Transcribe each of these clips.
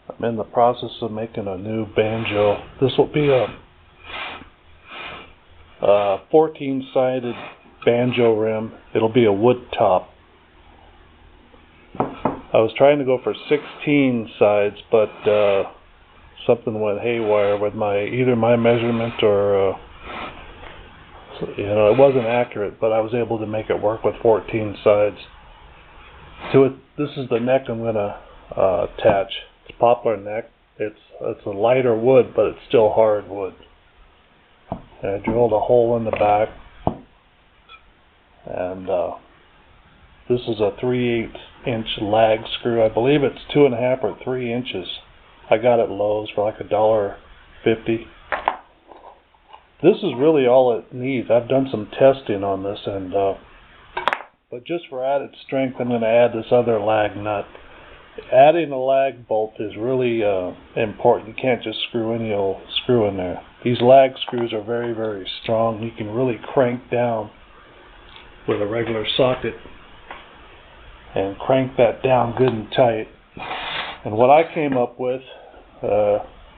I'm in the process of making a new banjo. This will be a 14-sided banjo rim. It'll be a wood top. I was trying to go for 16 sides, but something went haywire with either my measurement or it wasn't accurate. But I was able to make it work with 14 sides. To it, this is the neck I'm gonna attach. It's poplar neck. It's a lighter wood, but it's still hard wood. And I drilled a hole in the back, and this is a 3/8-inch lag screw. I believe it's 2.5 or 3 inches. I got it at Lowe's for like $1.50. This is really all it needs. I've done some testing on this, and but just for added strength, I'm going to add this other lag nut. Adding a lag bolt is really important. You can't just screw any old screw in there. These lag screws are very, very strong. You can really crank down with a regular socket and crank that down good and tight. And what I came up with,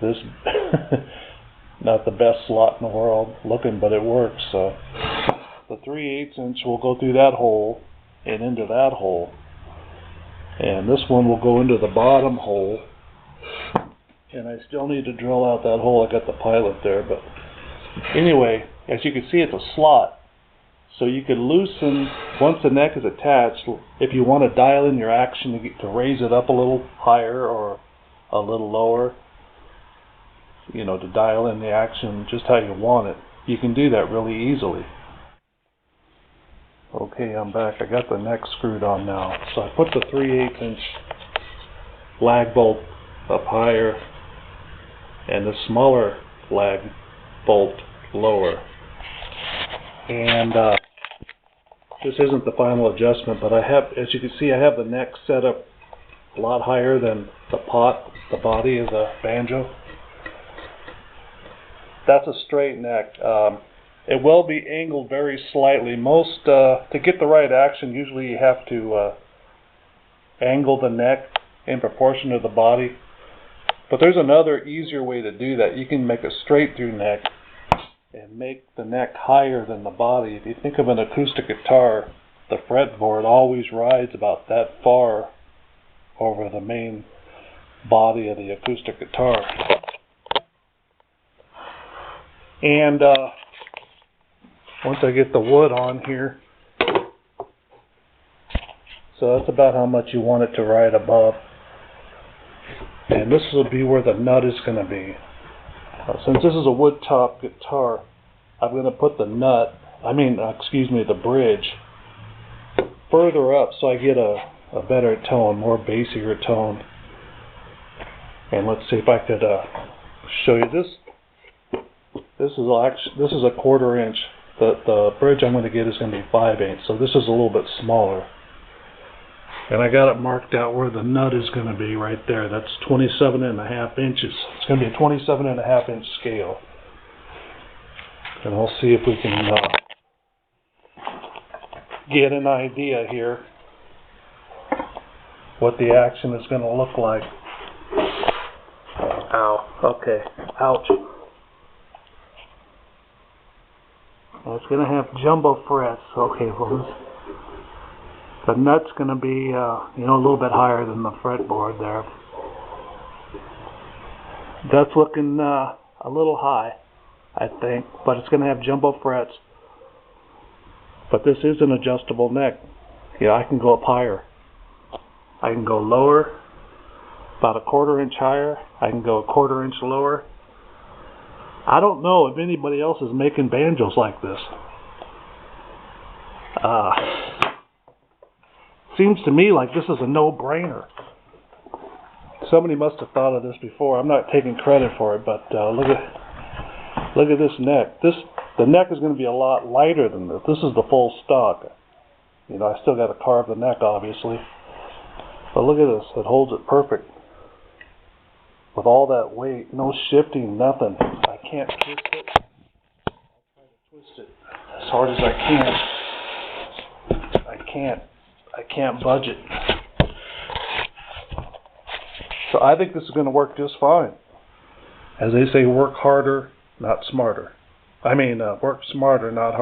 this not the best slot in the world looking, but it works. So the 3/8 inch will go through that hole and into that hole. And this one will go into the bottom hole. And I still need to drill out that hole. I got the pilot there, but anyway, as you can see, it's a slot. So you can loosen, once the neck is attached, if you want to dial in your action to raise it up a little higher or a little lower, to dial in the action just how you want it, you can do that really easily. Okay, I'm back. I got the neck screwed on now. So I put the 3/8-inch lag bolt up higher and the smaller lag bolt lower. And this isn't the final adjustment, but I have, as you can see, I have the neck set up a lot higher than the body of the banjo. That's a straight neck. It will be angled very slightly. To get the right action, usually you have to angle the neck in proportion to the body. But there's another easier way to do that. You can make a straight through neck and make the neck higher than the body. If you think of an acoustic guitar, the fretboard always rides about that far over the main body of the acoustic guitar. And once I get the wood on here, so that's about how much you want it to ride above. And this will be where the nut is going to be. Since this is a wood top guitar, I'm going to put the the bridge further up so I get a better tone, more bassier tone. And let's see if I could show you this. This is a 1/4 inch. The bridge I'm going to get is going to be 5/8, so this is a little bit smaller. And I got it marked out where the nut is going to be right there. That's 27.5 inches. It's going to be a 27.5 inch scale. And I'll see if we can get an idea here what the action is going to look like. Ow. Okay. Ouch. Well, it's going to have jumbo frets. Okay, well, the nut's going to be, a little bit higher than the fretboard there. That's looking a little high, I think, but it's going to have jumbo frets. But this is an adjustable neck. I can go up higher. I can go lower, about a 1/4 inch higher. I can go a 1/4 inch lower. I don't know if anybody else is making banjos like this. Seems to me like this is a no-brainer. Somebody must have thought of this before. I'm not taking credit for it, but look at this neck. The neck is going to be a lot lighter than this. This is the full stock. I still got to carve the neck, obviously. But look at this. It holds it perfect. With all that weight, no shifting, nothing. I can't twist it. I'll try to twist it as hard as I can. I can't budge it. So I think this is going to work just fine. As they say, work harder, not smarter. I mean, work smarter, not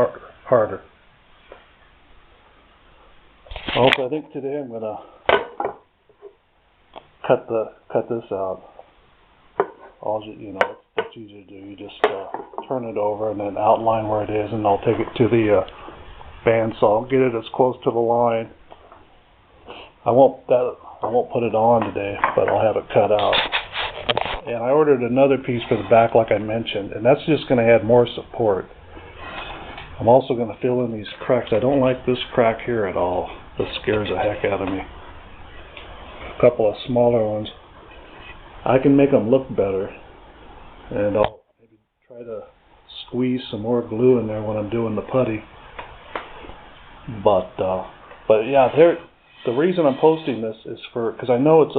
harder. Also, I think today I'm going to cut this out. It's easy to do. You just turn it over and then outline where it is, and I'll take it to the bandsaw. I'll get it as close to the line. I won't put it on today, but I'll have it cut out. And I ordered another piece for the back, like I mentioned, and that's just going to add more support. I'm also going to fill in these cracks. I don't like this crack here at all. This scares the heck out of me. A couple of smaller ones. I can make them look better, and I'll maybe try to squeeze some more glue in there when I'm doing the putty. But yeah, the reason I'm posting this is because I know it's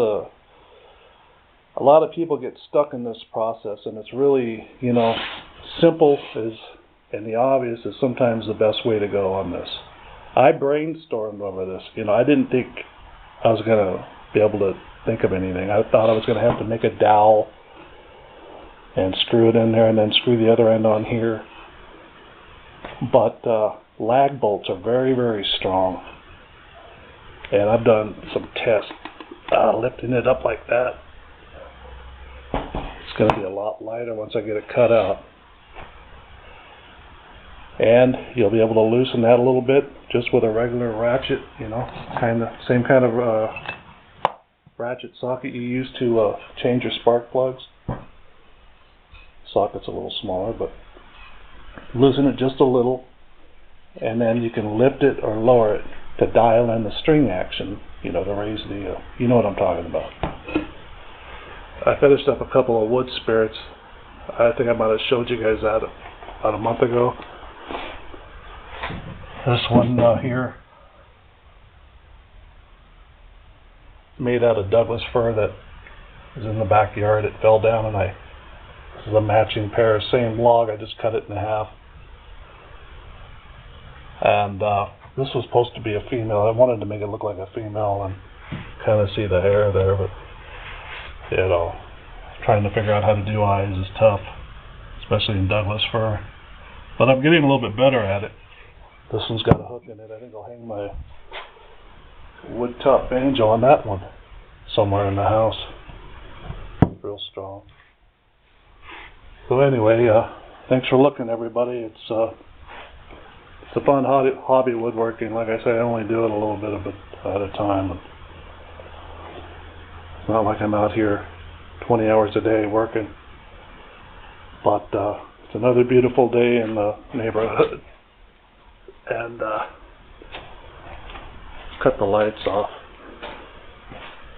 a lot of people get stuck in this process, and it's really, simple and the obvious is sometimes the best way to go on this. I brainstormed over this. I didn't think I was going to be able to think of anything. I thought I was going to have to make a dowel and screw it in there and then screw the other end on here. But lag bolts are very, very strong. And I've done some tests lifting it up like that. It's going to be a lot lighter once I get it cut out. And you'll be able to loosen that a little bit just with a regular ratchet, same kind of ratchet socket you use to change your spark plugs. Socket's a little smaller, but loosen it just a little, and then you can lift it or lower it to dial in the string action, to raise the, you know what I'm talking about. I finished up a couple of wood spirits. I think I might have showed you guys that about a month ago. This one here, made out of Douglas fir that is in the backyard. It fell down, and this is a matching pair, same log. I just cut it in half. And this was supposed to be a female. I wanted to make it look like a female and kind of see the hair there, but trying to figure out how to do eyes is tough, especially in Douglas fir. But I'm getting a little bit better at it. This one's got a hook in it. I think I'll hang my wood top banjo on that one somewhere in the house. Real strong. So anyway, thanks for looking, everybody. It's a fun hobby, woodworking. Like I say, I only do it a little bit of it at a time. It's not like I'm out here 20 hours a day working. But it's another beautiful day in the neighborhood. And cut the lights off.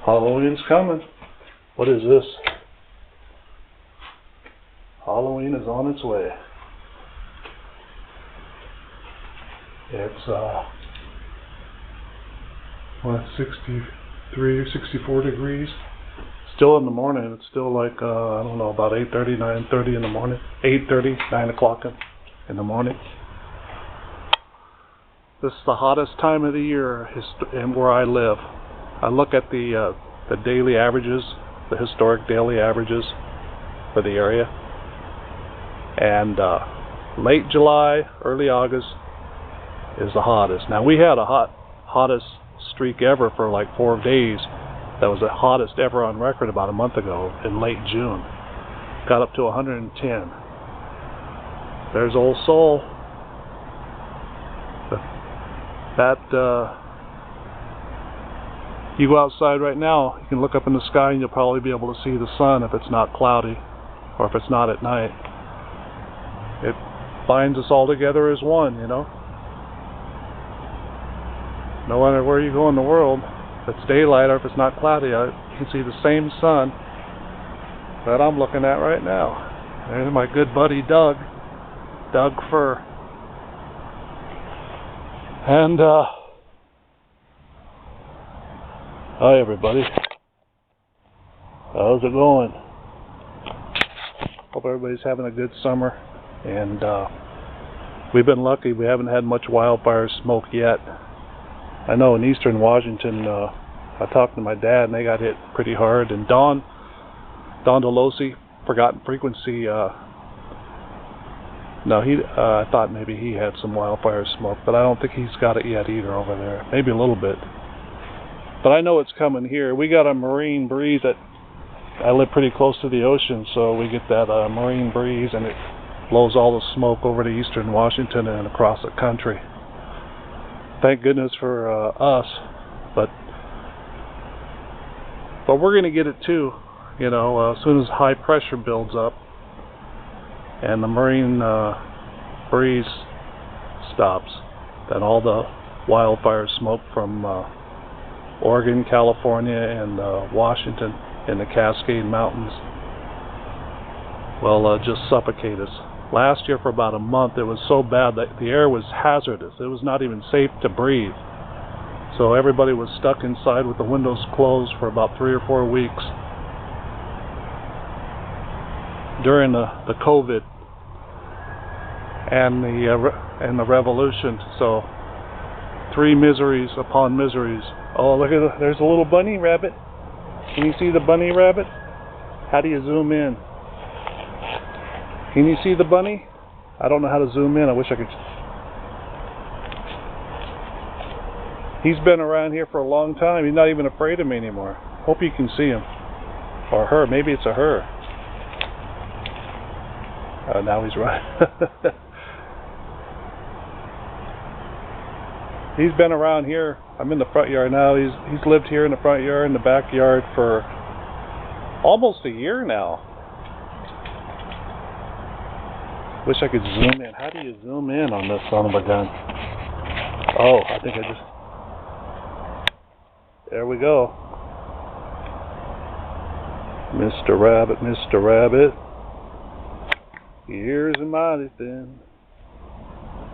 Halloween's coming. What is this? Halloween is on its way. It's 63 or 64 degrees. Still in the morning. It's still like I don't know, about 8:30, 9:30 in the morning. 8:30, 9 o'clock in the morning. This is the hottest time of the year and where I live. I look at the daily averages, the historic daily averages for the area, and late July, early August is the hottest. Now we had a hottest streak ever for like 4 days. That was the hottest ever on record about a month ago in late June. Got up to 110. There's Old Sol. You go outside right now, you can look up in the sky and you'll probably be able to see the sun if it's not cloudy or if it's not at night. It binds us all together as one, No matter where you go in the world, if it's daylight or if it's not cloudy, you can see the same sun that I'm looking at right now. There's my good buddy Doug Fir. And hi everybody. How's it going? Hope everybody's having a good summer. And we've been lucky. We haven't had much wildfire smoke yet. I know in eastern Washington, I I talked to my dad, and they got hit pretty hard. And Don Delosi, Forgotten Frequency. No, I thought maybe he had some wildfire smoke, but I don't think he's got it yet either over there. Maybe a little bit. But I know it's coming here. We got a marine breeze that I live pretty close to the ocean, so we get that marine breeze, and it blows all the smoke over to eastern Washington and across the country. Thank goodness for us, but we're going to get it too. You know, as soon as high pressure builds up and the marine breeze stops, then all the wildfire smoke from Oregon, California, and Washington in the Cascade Mountains will just suffocate us. Last year for about a month it was so bad that the air was hazardous. It was not even safe to breathe. So everybody was stuck inside with the windows closed for about 3 or 4 weeks during the COVID and the revolution. So 3 miseries upon miseries. Oh, look at there's a little bunny rabbit. Can you see the bunny rabbit? How do you zoom in? Can you see the bunny? I don't know how to zoom in. I wish I could. He's been around here for a long time. He's not even afraid of me anymore. Hope you can see him. Or her. Maybe it's a her. Now he's right. He's been around here. I'm in the front yard now. He's lived here in the front yard, in the backyard for almost a year now. Wish I could zoom in. How do you zoom in on this son of a gun? Oh, I think I just... There we go. Mr. Rabbit, Mr. Rabbit. Ears are mighty thin.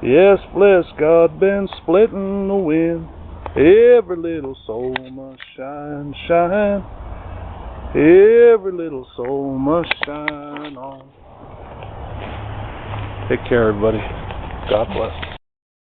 Yes, bless God, been splitting the wind. Every little soul must shine, shine. Every little soul must shine on. Take care, everybody. God bless.